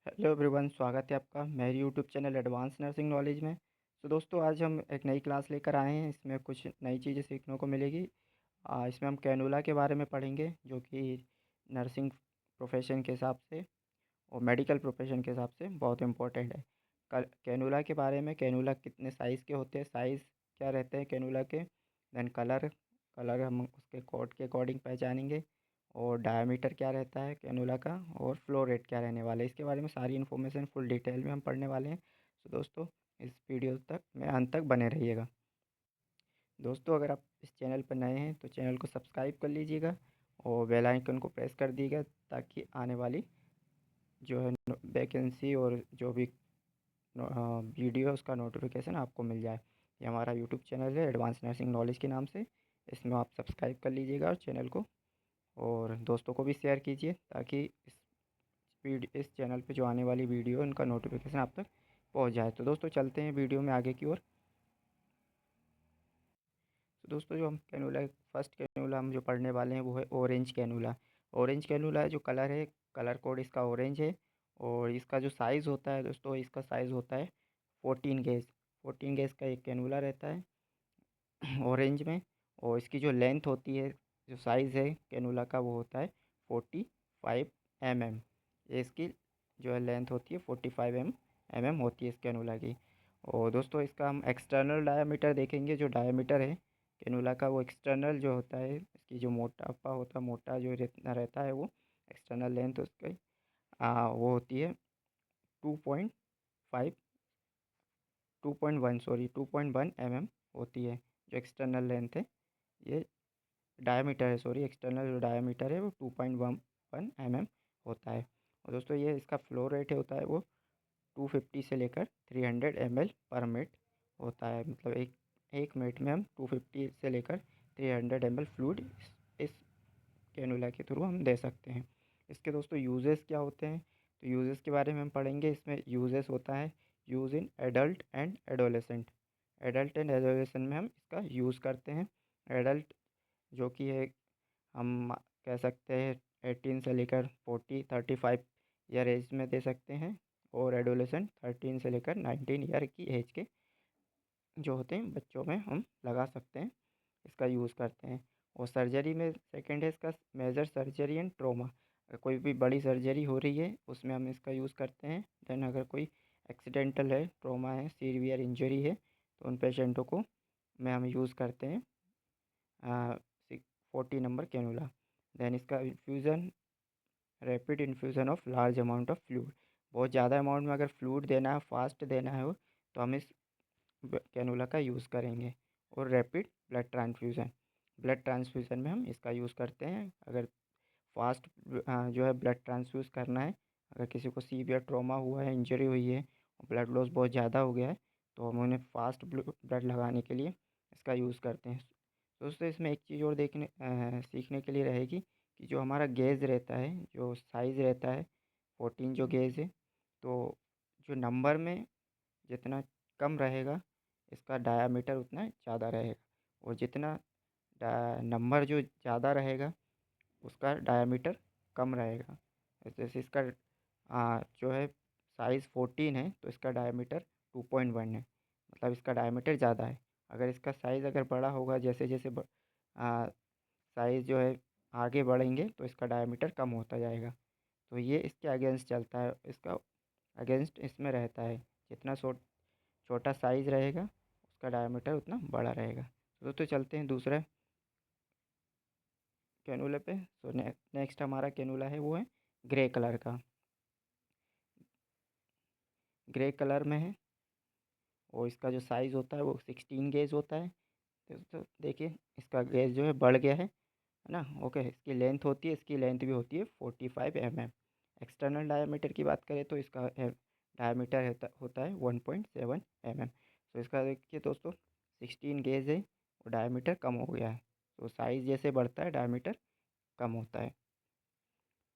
Hello everyone, स्वागत है आपका मेरे YouTube channel advance nursing knowledge में। तो दोस्तों, आज हम एक नई क्लास लेकर आए हैं। इसमें कुछ नई चीज़ें सीखने को मिलेगी। इसमें हम कैनुला के बारे में पढ़ेंगे, जो कि नर्सिंग प्रोफेशन के हिसाब से और मेडिकल प्रोफेशन के हिसाब से बहुत इम्पोर्टेंट है। कल कैनुला के बारे में, कैनुला कितने साइज़ के होते हैं, साइज़ क्या रहते हैं कैनुला के। देन कलर कलर हम उसके कोड के अकॉर्डिंग पहचानेंगे। और डायमीटर क्या रहता है कैनुला का, और फ्लो रेट क्या रहने वाला है, इसके बारे में सारी इन्फॉर्मेशन फुल डिटेल में हम पढ़ने वाले हैं। तो दोस्तों, इस वीडियो तक में अंत तक बने रहिएगा। दोस्तों, अगर आप इस चैनल पर नए हैं तो चैनल को सब्सक्राइब कर लीजिएगा और बेल आइकन को प्रेस कर दीजिएगा, ताकि आने वाली जो है वैकेंसी और जो भी वीडियो है उसका नोटिफिकेशन आपको मिल जाए। ये हमारा यूट्यूब चैनल है एडवांस नर्सिंग नॉलेज के नाम से। इसमें आप सब्सक्राइब कर लीजिएगा और चैनल को, और दोस्तों को भी शेयर कीजिए, ताकि इस चैनल पे जो आने वाली वीडियो उनका नोटिफिकेशन आप तक पहुंच जाए। तो दोस्तों, चलते हैं वीडियो में आगे की ओर। तो दोस्तों, जो हम कैनुला फर्स्ट कैनुला हम जो पढ़ने वाले हैं वो है ऑरेंज कैनुला। ऑरेंज कैनुला है, जो कलर है, कलर कोड इसका ऑरेंज है। और इसका जो साइज़ होता है दोस्तों, इसका साइज़ होता है 14 गेज। 14 गेज का एक कैनुला रहता है ऑरेंज में। और इसकी जो लेंथ होती है, जो साइज़ है कैनुला का, वो होता है 45 mm। ये इसकी जो है लेंथ होती है 45 mm होती है इस कैनुला की। और दोस्तों, इसका हम एक्सटर्नल डायामीटर देखेंगे। जो डायामीटर है कैनुला का, वो एक्सटर्नल जो होता है, इसकी जो मोटापा होता है, मोटा जो जितना रहता है, वो एक्सटर्नल लेंथ उसकी वो होती है 2.5 2.1 सॉरी 2.1 mm होती है, जो एक्सटर्नल लेंथ है। ये डायमीटर है, सॉरी, एक्सटर्नल जो डायमीटर है वो 2.1 mm होता है। और दोस्तों, ये इसका फ्लो रेट होता है वो 250 से लेकर 300 ml/मिनट होता है। मतलब एक मिनट में हम 250 से लेकर 300 ml फ्लूइड इस कैनुला के थ्रू हम दे सकते हैं। इसके दोस्तों यूजेस क्या होते हैं, तो यूजेस के बारे में हम पढ़ेंगे। इसमें यूजेस होता है use in adult and adolescent. Adult and adolescent में हम इसका यूज़ करते हैं। एडल्ट जो कि है, हम कह सकते हैं 18 से लेकर 35 ईयर एज में दे सकते हैं। और एडोलेसेंट 13 से लेकर 19 ईयर की एज के जो होते हैं बच्चों में हम लगा सकते हैं, इसका यूज़ करते हैं। और सर्जरी में सेकंड है इसका मेजर सर्जरी एंड ट्रॉमा। अगर कोई भी बड़ी सर्जरी हो रही है उसमें हम इसका यूज़ करते हैं। देन अगर कोई एक्सीडेंटल है, ट्रॉमा है, सीवियर इंजरी है, तो उन पेशेंटों को में हम यूज़ करते हैं 40 नंबर कैनुला। देन इसका infusion, rapid infusion of large amount of fluid. बहुत ज़्यादा अमाउंट में अगर फ्लूइड देना है, फास्ट देना है, तो हम इस कैनुला का यूज़ करेंगे। और रैपिड ब्लड ट्रांसफ्यूज़न में हम इसका यूज़ करते हैं। अगर फास्ट जो है ब्लड ट्रांसफ्यूज़ करना है, अगर किसी को सीवियर ट्रॉमा हुआ है, इंजरी हुई है और ब्लड लॉस बहुत ज़्यादा हो गया है, तो हम उन्हें फास्ट ब्लड लगाने के लिए इसका यूज़ करते हैं। दोस्तों, इसमें एक चीज़ और सीखने के लिए रहेगी, कि जो हमारा गेज रहता है, जो साइज़ रहता है 14 जो गेज है, तो जो नंबर में जितना कम रहेगा, इसका डायामीटर उतना ज़्यादा रहेगा। और जितना नंबर जो ज़्यादा रहेगा, उसका डायामीटर कम रहेगा। जैसे इसका जो है साइज़ 14 है, तो इसका डायामीटर 2.1 है, मतलब इसका डायामीटर ज़्यादा है। अगर इसका साइज़ अगर बड़ा होगा, जैसे जैसे साइज़ जो है आगे बढ़ेंगे, तो इसका डायामीटर कम होता जाएगा। तो ये इसके अगेंस्ट चलता है, इसका अगेंस्ट इसमें रहता है। जितना छोटा साइज़ रहेगा, उसका डायमीटर उतना बड़ा रहेगा। तो दोस्तों, चलते हैं दूसरे कैनुले पे। सो नेक्स्ट हमारा कैनुला है वो है ग्रे कलर का। ग्रे कलर में है, और इसका जो साइज़ होता है वो 16 गेज होता है। तो देखिए, इसका गेज जो है बढ़ गया है ना। ओके, इसकी लेंथ होती है, इसकी लेंथ भी होती है 45 mm। एक्सटर्नल डायमीटर की बात करें तो इसका डायमीटर होता है 1.7 mm। तो इसका देखिए दोस्तों, 16 गेज है और डायमीटर कम हो गया है। तो साइज़ जैसे बढ़ता है, डायमीटर कम होता है।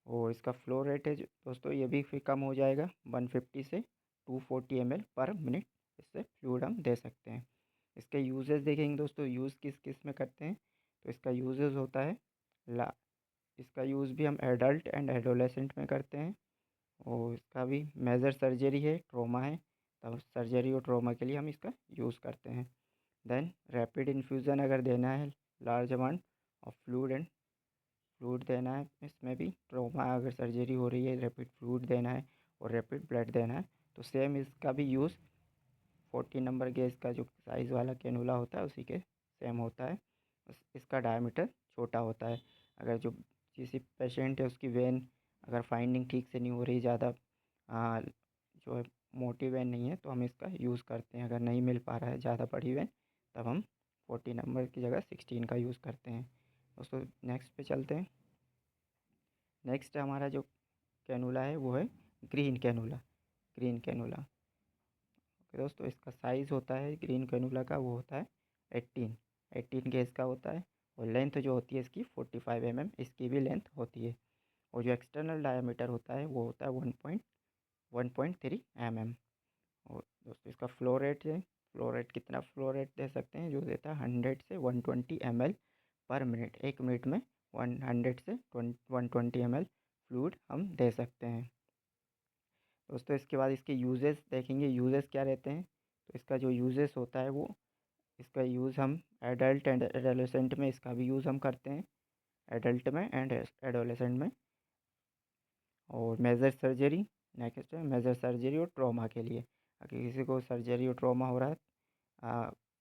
और इसका फ्लो रेट है दोस्तों, ये भी फिर कम हो जाएगा 150 से 240 ml/मिनट। इससे फ्लूइड हम दे सकते हैं। इसके यूजेस देखेंगे दोस्तों, यूज़ किस किस में करते हैं। तो इसका यूजेस होता है ला इसका यूज़ भी हम एडल्ट एंड एडोलेसेंट में करते हैं। और इसका भी मेजर सर्जरी है, ट्रॉमा है, तब सर्जरी और ट्रॉमा के लिए हम इसका यूज़ करते हैं। देन रैपिड इन्फ्यूज़न अगर देना है लार्ज अमाउंट ऑफ फ्लूइड देना है, इसमें भी ट्रॉमा अगर सर्जरी हो रही है, रैपिड फ्लूइड देना है और रैपिड ब्लड देना है, तो सेम इसका भी यूज़ 40 नंबर गेज का जो साइज़ वाला कैनुला होता है उसी के सेम होता है। इसका डायमीटर छोटा होता है। अगर जो किसी पेशेंट है उसकी वेन अगर फाइंडिंग ठीक से नहीं हो रही, ज़्यादा जो है मोटी वेन नहीं है, तो हम इसका यूज़ करते हैं। अगर नहीं मिल पा रहा है ज़्यादा बड़ी वेन, तब हम 40 नंबर की जगह 16 का यूज़ करते हैं। दोस्तों नेक्स्ट पे चलते हैं। नेक्स्ट हमारा जो कैनुला है वो है ग्रीन कैनुला। ग्रीन कैनुला दोस्तों इसका साइज़ होता है ग्रीन कैनुला का, वो होता है 18 गेज का होता है। और लेंथ जो होती है इसकी 45 mm इसकी भी लेंथ होती है। और जो एक्सटर्नल डायमीटर होता है वो होता है 1.3 mm। और दोस्तों इसका फ्लो रेट है, फ्लो रेट कितना फ्लो रेट दे सकते हैं, जो देता है 100 से 120 ml पर मिनट। 1 मिनट में 100 से 120 ml फ्लूइड हम दे सकते हैं। दोस्तों इसके बाद इसके यूजेस देखेंगे, यूजेस क्या रहते हैं। तो इसका जो यूजेस होता है वो, इसका यूज़ हम एडल्ट एंड एडोलेसेंट में इसका भी यूज़ हम करते हैं, एडल्ट में एंड एडोलेसेंट में। और मेजर सर्जरी, नेक्स्ट है मेजर सर्जरी और ट्रॉमा के लिए। अगर किसी को सर्जरी और ट्रॉमा हो रहा है,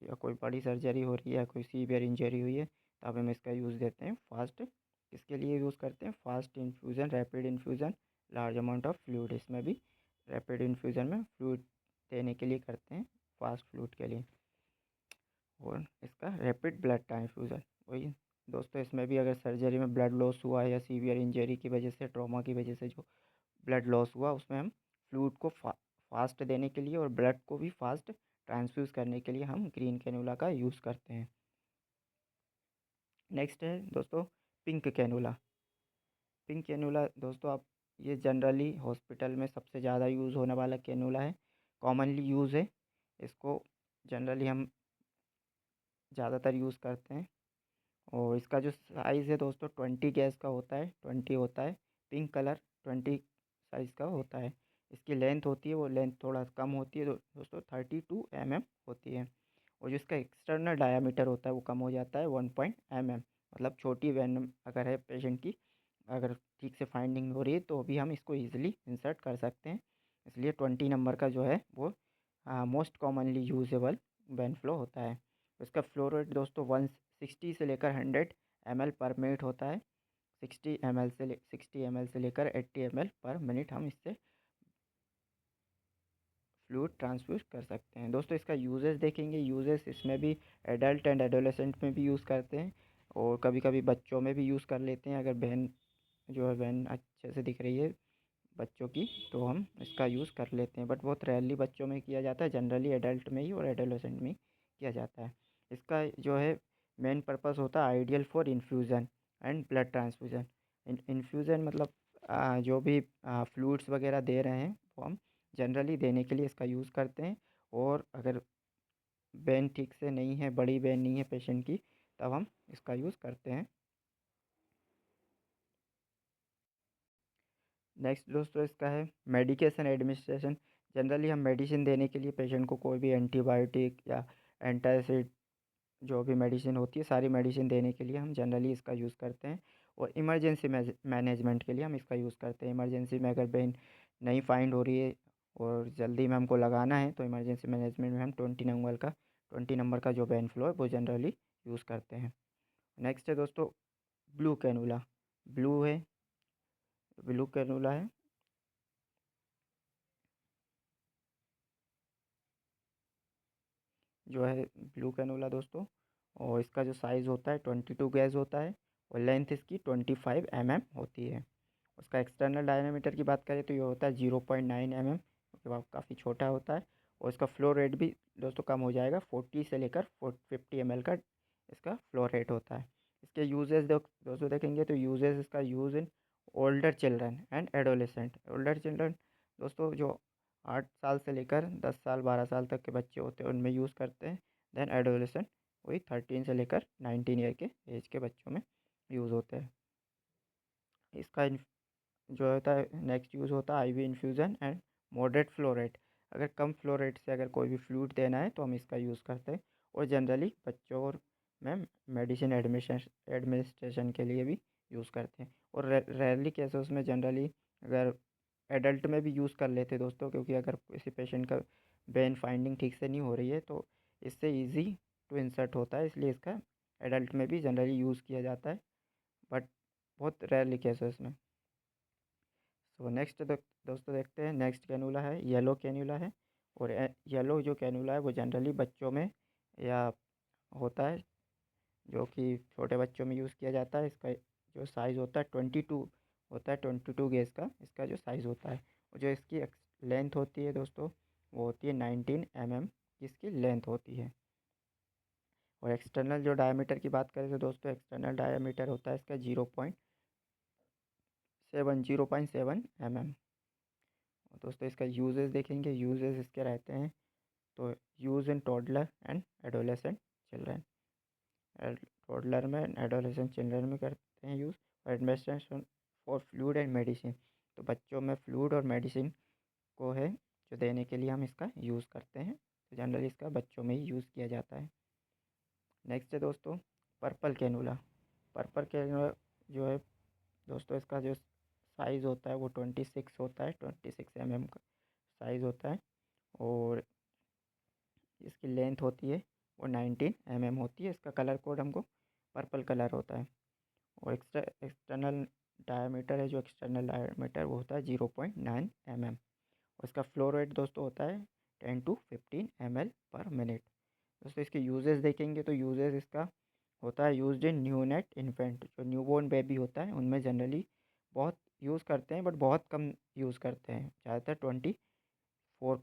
या कोई बड़ी सर्जरी हो रही है या कोई सीवियर इंजरी हुई है, तब हम इसका यूज़ देते हैं फास्ट। किसके लिए यूज़ करते हैं, fast infusion, rapid infusion, large amount of fluid. इसमें भी रैपिड इन्फ्यूज़न में फ्लूइड देने के लिए करते हैं, फास्ट फ्लूइड के लिए। और इसका रैपिड ब्लड ट्रांसफ्यूज़न, वही दोस्तों इसमें भी अगर सर्जरी में ब्लड लॉस हुआ है या सीवियर इंजरी की वजह से, ट्रॉमा की वजह से जो ब्लड लॉस हुआ, उसमें हम फ्लूइड को फास्ट देने के लिए और ब्लड को भी फास्ट ट्रांसफ्यूज़ करने के लिए हम ग्रीन कैनुला का यूज़ करते हैं। नेक्स्ट है दोस्तों पिंक कैनुला। पिंक कैनुला दोस्तों आप, ये जनरली हॉस्पिटल में सबसे ज़्यादा यूज़ होने वाला कैनुला है, कॉमनली यूज़ है। इसको जनरली हम ज़्यादातर यूज़ करते हैं। और इसका जो साइज़ है दोस्तों 20 गैस का होता है, 20 होता है, पिंक कलर 20 साइज़ का होता है। इसकी लेंथ होती है, वो लेंथ थोड़ा कम होती है दोस्तों, 32 mm होती है। और जो इसका एक्सटर्नल डायामीटर होता है वो कम हो जाता है 1 mm। मतलब छोटी वेन अगर है पेशेंट की, अगर ठीक से फाइंडिंग हो रही है, तो भी हम इसको ईजिली इंसर्ट कर सकते हैं। इसलिए 20 नंबर का जो है वो most commonly usable when flow होता है। इसका फ्लो रेट दोस्तों 160 से लेकर 100 ml पर मिनट होता है। 60 ml से लेकर 80 ml पर मिनट हम इससे फ्लूइड ट्रांसफ्यूज कर सकते हैं। दोस्तों इसका यूजेस देखेंगे, यूजेस इसमें भी एडल्ट एंड एडोलेसेंट में भी यूज़ करते हैं, और कभी कभी बच्चों में भी यूज़ कर लेते हैं। अगर बहन जो है बहन अच्छे से दिख रही है बच्चों की, तो हम इसका यूज़ कर लेते हैं, बट बहुत रेयरली बच्चों में किया जाता है, जनरली एडल्ट में ही और एडोलेसेंट में ही किया जाता है। इसका जो है मेन पर्पस होता है ideal for infusion and blood transfusion. Infusion मतलब जो भी फ्लूइड्स वगैरह दे रहे हैं वो हम जनरली देने के लिए इसका यूज़ करते हैं। और अगर वेन ठीक से नहीं है, बड़ी वेन नहीं है पेशेंट की, तब हम इसका यूज़ करते हैं। नेक्स्ट दोस्तों इसका है मेडिकेशन एडमिनिस्ट्रेशन। जनरली हम मेडिसिन देने के लिए पेशेंट को कोई भी एंटीबायोटिक या एंटासिड जो भी मेडिसिन होती है, सारी मेडिसिन देने के लिए हम जनरली इसका यूज़ करते हैं। और इमरजेंसी मैनेजमेंट के लिए हम इसका यूज़ करते हैं। इमरजेंसी में अगर वेन नहीं फाइंड हो रही है और जल्दी में हमको लगाना है, तो इमरजेंसी मैनेजमेंट में हम 20 नंबर का जो वेन फ्लो है वो जनरली यूज़ करते हैं। नेक्स्ट है दोस्तों ब्लू कैनुला। ब्लू है, ब्लू कैनुला है जो है ब्लू कैनुला दोस्तों। और इसका जो साइज़ होता है 22 गैज होता है, और लेंथ इसकी 25 mm होती है। उसका एक्सटर्नल डायमीटर की बात करें तो ये होता है 0.9 mm, मतलब काफ़ी छोटा होता है। और इसका फ्लो रेट भी दोस्तों कम हो जाएगा, 40 से लेकर 50 ml का इसका फ्लो रेट होता है। इसके यूजेस दोस्तों देखेंगे तो यूजेस, इसका use in older children and adolescent. Older children दोस्तों जो 8 साल से लेकर 10 साल 12 साल तक के बच्चे होते हैं उनमें यूज़ करते हैं। देन एडोलेसेंट वही 13 से लेकर 19 ईयर के एज के बच्चों में यूज़ होते हैं। इसका जो होता है नेक्स्ट यूज़ होता है IV infusion and moderate flow rate. अगर कम फ्लो रेट से अगर कोई भी फ्लूइड देना है तो हम इसका यूज़ करते हैं। और जनरली बच्चों और में मेडिसिन एडमिनिस्ट्रेशन के लिए भी यूज़ करते हैं। और रेयरली केसेस में जनरली अगर एडल्ट में भी यूज़ कर लेते हैं दोस्तों, क्योंकि अगर किसी पेशेंट का वेन फाइंडिंग ठीक से नहीं हो रही है तो इससे इजी टू इंसर्ट होता है, इसलिए इसका एडल्ट में भी जनरली यूज़ किया जाता है, बट बहुत रेयरली केसेस में। सो नेक्स्ट दोस्तों देखते हैं, नेक्स्ट कैनुला है येलो कैनुला है। और येलो जो कैनुला है वो जनरली बच्चों में या होता है, जो कि छोटे बच्चों में यूज़ किया जाता है। इसका जो साइज़ होता है 22 होता है, 22 गेज का इसका जो साइज़ होता है। और जो इसकी लेंथ होती है दोस्तों वो होती है 19 mm की इसकी लेंथ होती है। और एक्सटर्नल जो डायमीटर की बात करें तो दोस्तों एक्सटर्नल डायमीटर होता है इसका 0.7 दोस्तों इसका यूजेस देखेंगे, यूजेस इसके रहते हैं। तो use in toddler and adolescent children, toddler में एडोलेसेंट चिल्ड्रन में करते हैं यूज़। और administration for fluid and medicine, तो बच्चों में फ्लूइड और मेडिसिन को है जो देने के लिए हम इसका यूज़ करते हैं, तो जनरली इसका बच्चों में ही यूज़ किया जाता है। नेक्स्ट है दोस्तों पर्पल कैनुला। पर्पल कैनुला जो है दोस्तों इसका जो साइज़ होता है वो 26 होता है, 26 mm का साइज़ होता है। और इसकी लेंथ होती है वो 19 mm होती है। इसका कलर कोड हमको पर्पल कलर होता है। और एक्सटर्नल डायमीटर है, जो एक्सटर्नल डायमीटर वो होता है 0.9 mm। और इसका फ्लो रेट दोस्तों होता है 10 to 15 ml/minute। दोस्तों इसके यूजेस देखेंगे तो यूजेस इसका होता है यूज्ड इन न्यूनेट इन्फेंट, जो न्यूबॉर्न बेबी होता है उनमें जनरली बहुत यूज़ करते हैं, बट बहुत कम यूज़ करते हैं। ज़्यादातर 24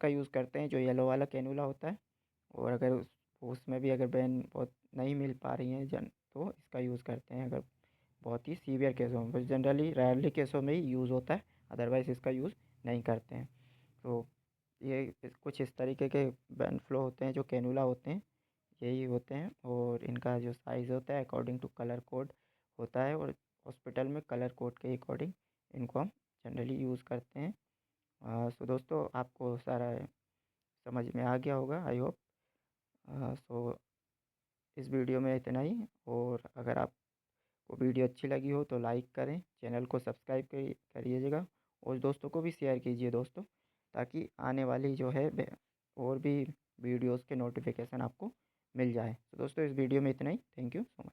का यूज़ करते हैं जो येलो वाला कैनुला होता है। और अगर उसमें भी अगर बैन बहुत नहीं मिल पा रही हैं जन तो इसका यूज़ करते हैं, अगर बहुत ही सीवियर केसों में। बस जनरली रेयरली केसों में ही यूज़ होता है, अदरवाइज़ इसका यूज़ नहीं करते हैं। तो ये कुछ इस तरीके के बैन फ्लो होते हैं जो कैनुला होते हैं, यही होते हैं। और इनका जो साइज़ होता है अकॉर्डिंग टू कलर कोड होता है, और हॉस्पिटल में कलर कोड के अकॉर्डिंग इनको हम जनरली यूज़ करते हैं। सो दोस्तों आपको सारा समझ में आ गया होगा आई होप। सो इस वीडियो में इतना ही। और अगर आपको वीडियो अच्छी लगी हो तो लाइक करें, चैनल को सब्सक्राइब करिएगा और दोस्तों को भी शेयर कीजिए दोस्तों, ताकि आने वाली जो है और भी वीडियोस के नोटिफिकेशन आपको मिल जाए। तो दोस्तों इस वीडियो में इतना ही। Thank you so much.